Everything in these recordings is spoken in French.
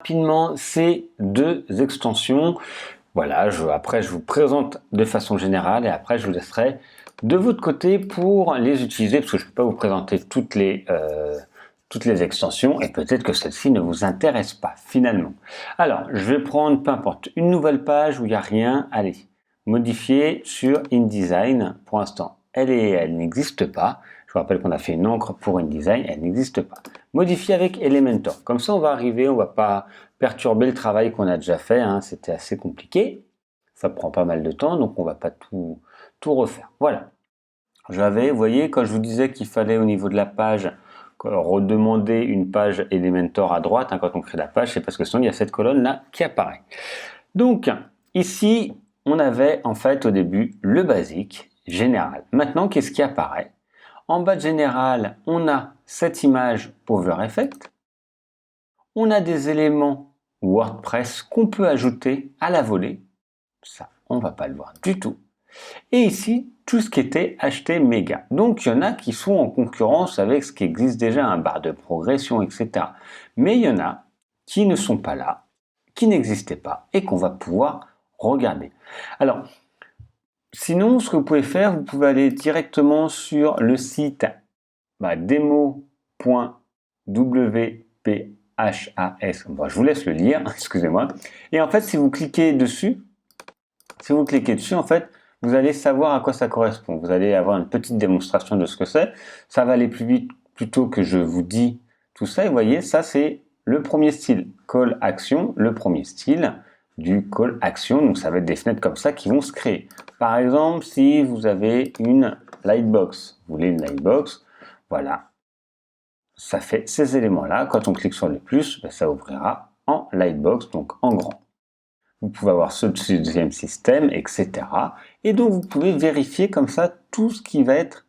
rapidement ces deux extensions. Voilà, après je vous présente de façon générale et après je vous laisserai de votre côté pour les utiliser parce que je ne peux pas vous présenter toutes les extensions et peut-être que celle-ci ne vous intéresse pas finalement. Alors, je vais prendre, peu importe, une nouvelle page où il n'y a rien. Allez, modifier sur InDesign. Pour l'instant, elle n'existe pas. Je vous rappelle qu'on a fait une encre pour InDesign, elle n'existe pas. Modifier avec Elementor. Comme ça, on va arriver, on ne va pas perturber le travail qu'on a déjà fait. Hein. C'était assez compliqué. Ça prend pas mal de temps, donc on ne va pas tout refaire. Voilà. Vous voyez, quand je vous disais qu'il fallait au niveau de la page redemander une page Elementor à droite, hein, quand on crée la page, c'est parce que sinon il y a cette colonne là qui apparaît. Donc ici, on avait en fait au début le basique général. Maintenant, qu'est-ce qui apparaît? En bas de général, on a cette image Over Effect. On a des éléments WordPress qu'on peut ajouter à la volée. Ça, on va pas le voir du tout. Et ici, tout ce qui était HTMega. Donc, il y en a qui sont en concurrence avec ce qui existe déjà, un barre de progression, etc. Mais il y en a qui ne sont pas là, qui n'existaient pas et qu'on va pouvoir regarder. Alors, sinon, ce que vous pouvez faire, vous pouvez aller directement sur le site demo.wphas. Bon, je vous laisse le lire, excusez-moi. Et en fait, si vous cliquez dessus, en fait, vous allez savoir à quoi ça correspond. Vous allez avoir une petite démonstration de ce que c'est. Ça va aller plus vite plutôt que je vous dis tout ça. Et vous voyez, ça c'est le premier style, Call Action, le premier style du Call Action. Donc ça va être des fenêtres comme ça qui vont se créer. Par exemple, si vous avez une Lightbox, vous voulez une Lightbox, voilà, ça fait ces éléments-là. Quand on clique sur le plus, ça ouvrira en Lightbox, donc en grand. Vous pouvez avoir ce deuxième système, etc. Et donc, vous pouvez vérifier comme ça tout ce qui va être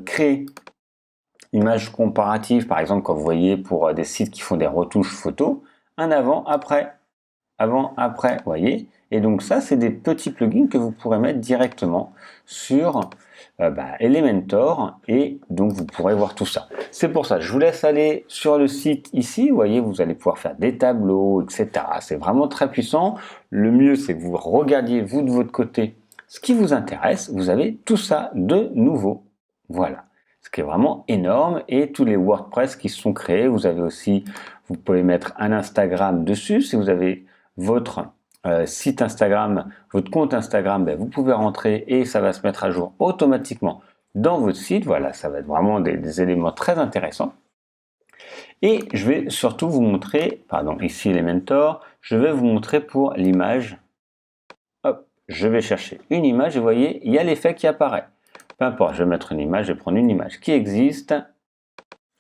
créé. Image comparative, par exemple, quand vous voyez pour des sites qui font des retouches photos, un avant, après, vous voyez. Et donc ça, c'est des petits plugins que vous pourrez mettre directement sur Elementor et donc vous pourrez voir tout ça. C'est pour ça, je vous laisse aller sur le site ici. Vous voyez, vous allez pouvoir faire des tableaux, etc. C'est vraiment très puissant. Le mieux, c'est que vous regardiez, vous, de votre côté, ce qui vous intéresse. Vous avez tout ça de nouveau. Voilà. Ce qui est vraiment énorme et tous les WordPress qui sont créés. Vous avez aussi, vous pouvez mettre un Instagram dessus. Si vous avez votre site Instagram, votre compte Instagram, vous pouvez rentrer et ça va se mettre à jour automatiquement dans votre site. Voilà, ça va être vraiment des éléments très intéressants. Et je vais surtout vous montrer, pardon, ici Elementor, je vais vous montrer pour l'image. Hop, je vais chercher une image et vous voyez, il y a l'effet qui apparaît. Peu importe, je vais mettre une image, je vais prendre une image qui existe.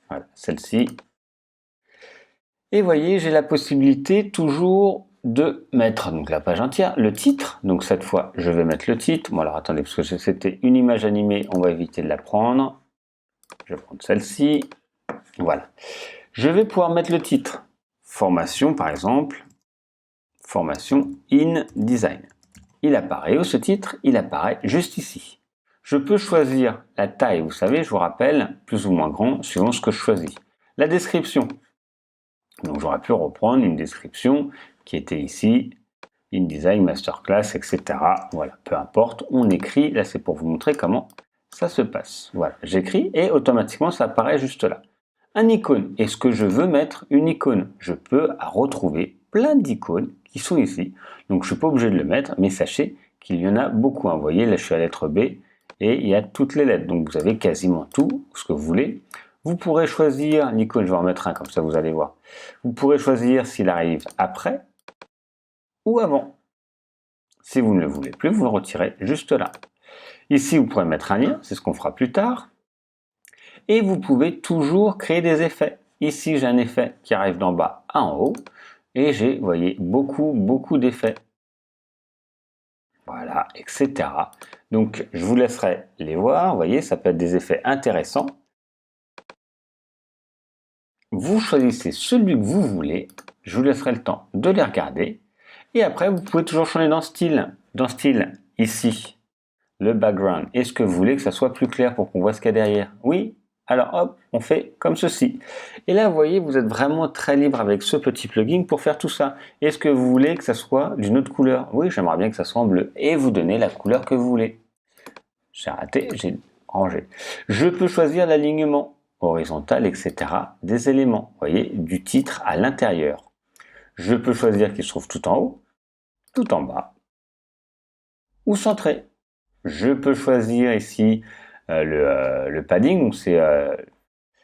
Voilà, celle-ci. Et vous voyez, j'ai la possibilité toujours de mettre donc la page entière, le titre. Donc cette fois, je vais mettre le titre. Bon alors attendez, parce que c'était une image animée, on va éviter de la prendre. Je vais prendre celle-ci. Voilà. Je vais pouvoir mettre le titre. Formation par exemple. Formation InDesign. Il apparaît où ce titre? Il apparaît juste ici. Je peux choisir la taille, vous savez, je vous rappelle, plus ou moins grand, suivant ce que je choisis. La description. Donc j'aurais pu reprendre une description qui était ici, InDesign Masterclass, etc. Voilà, peu importe, on écrit, là c'est pour vous montrer comment ça se passe. Voilà, j'écris et automatiquement ça apparaît juste là. Un icône, est-ce que je veux mettre une icône? Je peux retrouver plein d'icônes qui sont ici. Donc je ne suis pas obligé de le mettre, mais sachez qu'il y en a beaucoup. Vous voyez, là je suis à la lettre B et il y a toutes les lettres. Donc vous avez quasiment tout ce que vous voulez. Vous pourrez choisir l'icône, je vais en mettre un comme ça vous allez voir. Vous pourrez choisir s'il arrive après ou avant. Si vous ne le voulez plus, vous le retirez juste là. Ici, vous pourrez mettre un lien, c'est ce qu'on fera plus tard. Et vous pouvez toujours créer des effets. Ici, j'ai un effet qui arrive d'en bas à en haut. Et j'ai, vous voyez, beaucoup d'effets. Voilà, etc. Donc, je vous laisserai les voir. Vous voyez, ça peut être des effets intéressants. Vous choisissez celui que vous voulez. Je vous laisserai le temps de les regarder. Et après, vous pouvez toujours changer dans style. Dans style, ici, le background. Est-ce que vous voulez que ça soit plus clair pour qu'on voit ce qu'il y a derrière? Oui, Alors hop, on fait comme ceci. Et là, vous voyez, vous êtes vraiment très libre avec ce petit plugin pour faire tout ça. Est-ce que vous voulez que ça soit d'une autre couleur? Oui, j'aimerais bien que ça soit en bleu. Et vous donnez la couleur que vous voulez. J'ai raté, j'ai rangé. Je peux choisir l'alignement horizontal, etc. des éléments, vous voyez, du titre à l'intérieur. Je peux choisir qu'il se trouve tout en haut, tout en bas, ou centré. Je peux choisir ici le padding, donc c'est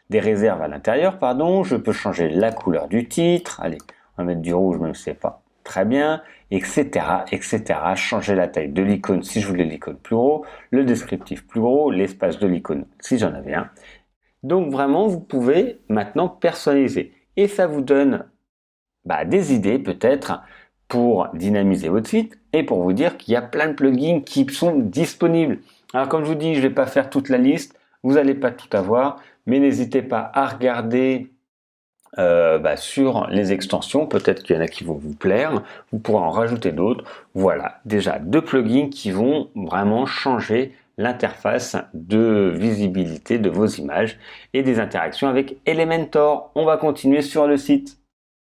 des réserves à l'intérieur, pardon. Je peux changer la couleur du titre. Allez, on va mettre du rouge, même si c'est pas très bien, etc., etc. Changer la taille de l'icône si je voulais l'icône plus gros, le descriptif plus gros, l'espace de l'icône si j'en avais un. Donc vraiment, vous pouvez maintenant personnaliser. Et ça vous donne des idées peut-être pour dynamiser votre site et pour vous dire qu'il y a plein de plugins qui sont disponibles. Alors comme je vous dis, je ne vais pas faire toute la liste, vous n'allez pas tout avoir, mais n'hésitez pas à regarder sur les extensions, peut-être qu'il y en a qui vont vous plaire, vous pourrez en rajouter d'autres. Voilà, déjà 2 plugins qui vont vraiment changer l'interface de visibilité de vos images et des interactions avec Elementor. On va continuer sur le site.